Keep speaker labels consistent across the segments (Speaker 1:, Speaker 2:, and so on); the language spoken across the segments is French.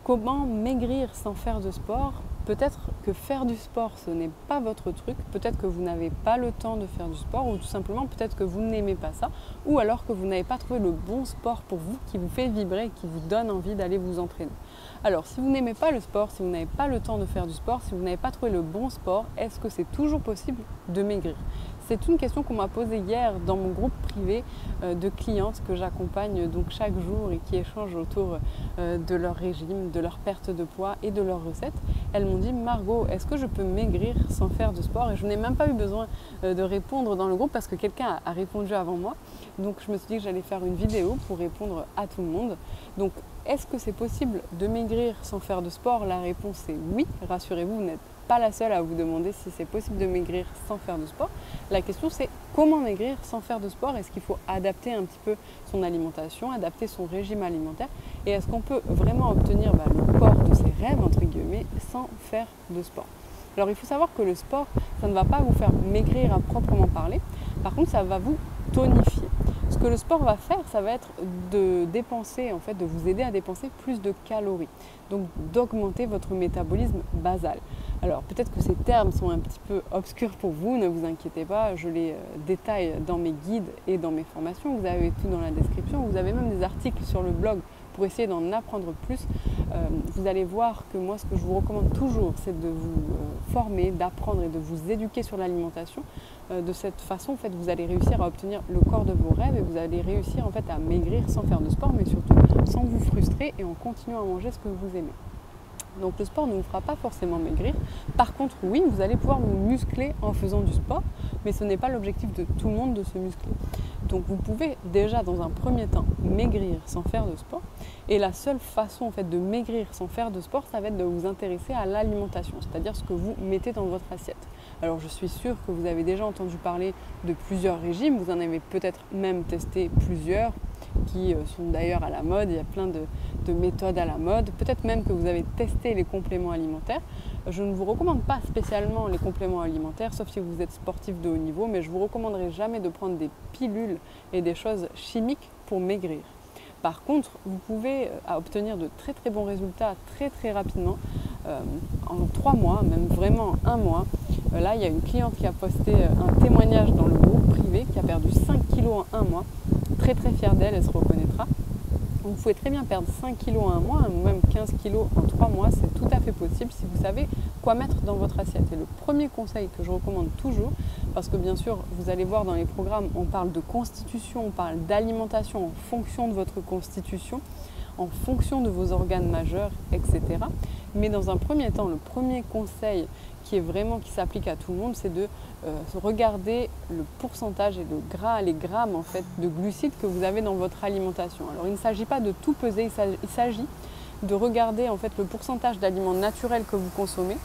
Speaker 1: Comment maigrir sans faire de sport? Peut-être que faire du sport, ce n'est pas votre truc. Peut-être que vous n'avez pas le temps de faire du sport ou tout simplement peut-être que vous n'aimez pas ça ou alors que vous n'avez pas trouvé le bon sport pour vous qui vous fait vibrer, qui vous donne envie d'aller vous entraîner. Alors, si vous n'aimez pas le sport, si vous n'avez pas le temps de faire du sport, si vous n'avez pas trouvé le bon sport, est-ce que c'est toujours possible de maigrir? C'est une question qu'on m'a posée hier dans mon groupe privé de clientes que j'accompagne donc chaque jour et qui échangent autour de leur régime, de leur perte de poids et de leurs recettes. Elles m'ont dit: Margot, est-ce que je peux maigrir sans faire de sport? Et je n'ai même pas eu besoin de répondre dans le groupe parce que quelqu'un a répondu avant moi. Donc je me suis dit que j'allais faire une vidéo pour répondre à tout le monde. Donc est-ce que c'est possible de maigrir sans faire de sport? La réponse est oui. Rassurez-vous, vous n'êtes pas la seule à vous demander si c'est possible de maigrir sans faire de sport. La question c'est comment maigrir sans faire de sport? Est-ce qu'il faut adapter un petit peu son alimentation, adapter son régime alimentaire? Et est-ce qu'on peut vraiment obtenir le corps de ses rêves, entre guillemets, sans faire de sport? Alors il faut savoir que le sport, ça ne va pas vous faire maigrir à proprement parler. Par contre, ça va vous tonifier. Ce que le sport va faire, ça va être de dépenser, en fait, de vous aider à dépenser plus de calories. Donc d'augmenter votre métabolisme basal. Alors peut-être que ces termes sont un petit peu obscurs pour vous, ne vous inquiétez pas, je les détaille dans mes guides et dans mes formations. Vous avez tout dans la description, vous avez même des articles sur le blog pour essayer d'en apprendre plus. Vous allez voir que moi, ce que je vous recommande toujours, c'est de vous former, d'apprendre et de vous éduquer sur l'alimentation. De cette façon, en fait, vous allez réussir à obtenir le corps de vos rêves et vous allez réussir en fait, à maigrir sans faire de sport, mais surtout sans vous frustrer et en continuant à manger ce que vous aimez. Donc le sport ne vous fera pas forcément maigrir. Par contre, oui, vous allez pouvoir vous muscler en faisant du sport, mais ce n'est pas l'objectif de tout le monde de se muscler. Donc vous pouvez déjà dans un premier temps maigrir sans faire de sport. Et la seule façon en fait, de maigrir sans faire de sport, ça va être de vous intéresser à l'alimentation, c'est-à-dire ce que vous mettez dans votre assiette. Alors je suis sûre que vous avez déjà entendu parler de plusieurs régimes, vous en avez peut-être même testé plusieurs qui sont d'ailleurs à la mode, il y a plein de méthodes à la mode, peut-être même que vous avez testé les compléments alimentaires. Je ne vous recommande pas spécialement les compléments alimentaires, sauf si vous êtes sportif de haut niveau, mais je ne vous recommanderai jamais de prendre des pilules et des choses chimiques pour maigrir. Par contre, vous pouvez obtenir de très très bons résultats très rapidement, en 3 mois, même vraiment 1 mois. Là, il y a une cliente qui a posté un témoignage dans le groupe privé qui a perdu 5 kilos en 1 mois. Très fière d'elle, elle se reconnaîtra. Vous pouvez très bien perdre 5 kilos en 1 mois, ou même 15 kilos en 3 mois, c'est tout à fait possible si vous savez quoi mettre dans votre assiette. Et le premier conseil que je recommande toujours, parce que bien sûr, vous allez voir dans les programmes, on parle de constitution, on parle d'alimentation en fonction de votre constitution, en fonction de vos organes majeurs, etc. Mais dans un premier temps, le premier conseil qui s'applique à tout le monde, c'est de regarder le pourcentage et les grammes en fait, de glucides que vous avez dans votre alimentation. Alors il ne s'agit pas de tout peser, il s'agit de regarder en fait, le pourcentage d'aliments naturels que vous consommez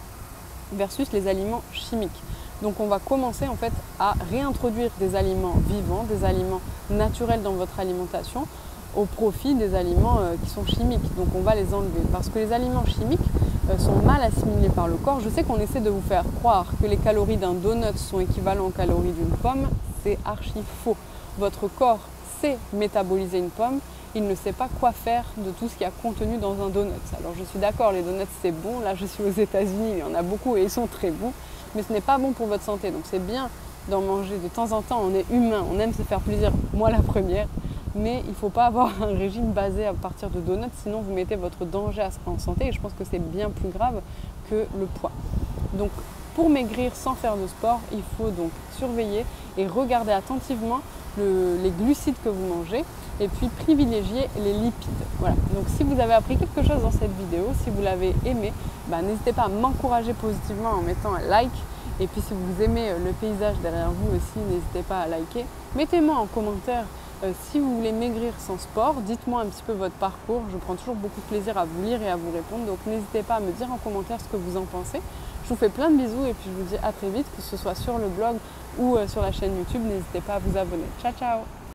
Speaker 1: versus les aliments chimiques. Donc on va commencer en fait, à réintroduire des aliments vivants, des aliments naturels dans votre alimentation au profit des aliments qui sont chimiques. Donc on va les enlever parce que les aliments chimiques sont mal assimilés par le corps. Je sais qu'on essaie de vous faire croire que les calories d'un donut sont équivalentes aux calories d'une pomme. C'est archi faux. Votre corps sait métaboliser une pomme. Il ne sait pas quoi faire de tout ce qu'il y a contenu dans un donut. Alors je suis d'accord, les donuts c'est bon. Là je suis aux États-Unis, il y en a beaucoup et ils sont très bons. Mais ce n'est pas bon pour votre santé. Donc c'est bien d'en manger de temps en temps. On est humain, on aime se faire plaisir. Moi la première. Mais il ne faut pas avoir un régime basé à partir de donuts, sinon vous mettez votre danger en santé et je pense que c'est bien plus grave que le poids. Donc pour maigrir sans faire de sport, il faut donc surveiller et regarder attentivement les glucides que vous mangez et puis privilégier les lipides. Voilà. Donc si vous avez appris quelque chose dans cette vidéo, si vous l'avez aimé, n'hésitez pas à m'encourager positivement en mettant un like. Et puis si vous aimez le paysage derrière vous aussi, n'hésitez pas à liker. Mettez-moi en commentaire si vous voulez maigrir sans sport, dites-moi un petit peu votre parcours. Je prends toujours beaucoup de plaisir à vous lire et à vous répondre. Donc n'hésitez pas à me dire en commentaire ce que vous en pensez. Je vous fais plein de bisous et puis je vous dis à très vite, que ce soit sur le blog ou sur la chaîne YouTube. N'hésitez pas à vous abonner. Ciao, ciao!